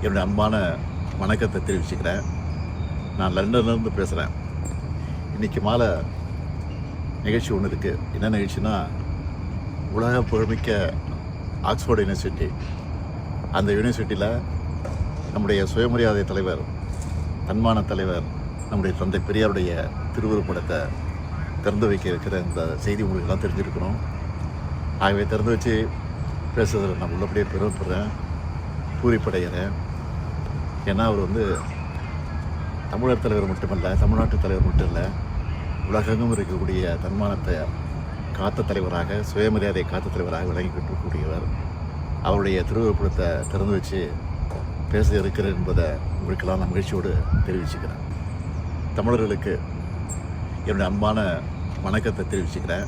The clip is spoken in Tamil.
என்னுடைய அன்பான வணக்கத்தை தெரிவிச்சுக்கிறேன். நான் லண்டன்லேருந்து பேசுகிறேன். இன்றைக்கி மாலை நிகழ்ச்சி ஒன்று இருக்குது. என்ன நிகழ்ச்சின்னா, உலக புகழ்மிக்க ஆக்ஸ்ஃபோர்டு யூனிவர்சிட்டி, அந்த யூனிவர்சிட்டியில் நம்முடைய சுயமரியாதை தலைவர், தன்மான தலைவர், நம்முடைய தந்தை பெரியாருடைய திருவுருப்படத்தை திறந்து வைக்க இருக்கிற இந்த செய்தி உங்களுக்கு எல்லாம் தெரிஞ்சிருக்கணும். ஆகவே திறந்து வச்சு பேசுறதில் நான் உள்ளபடியே பெருமைப்படுறேன், பூரிப்படைகிறேன். ஏன்னா அவர் தமிழர் தலைவர் மட்டுமல்ல, தமிழ்நாட்டு தலைவர் மட்டும் இல்லை, உலகெங்கும் இருக்கக்கூடிய தன்மானத்தை காத்த தலைவராக, சுயமரியாதை காத்த தலைவராக விளங்கிக்கிட்டு இருக்கக்கூடியவர். அவருடைய திருவுருப்படத்தை திறந்து வச்சு பேச இருக்கிறேன் என்பதை உங்களுக்கெல்லாம் நான் மகிழ்ச்சியோடு தெரிவிச்சுக்கிறேன். தமிழர்களுக்கு என்னுடைய அன்பான வணக்கத்தை தெரிவிச்சுக்கிறேன்.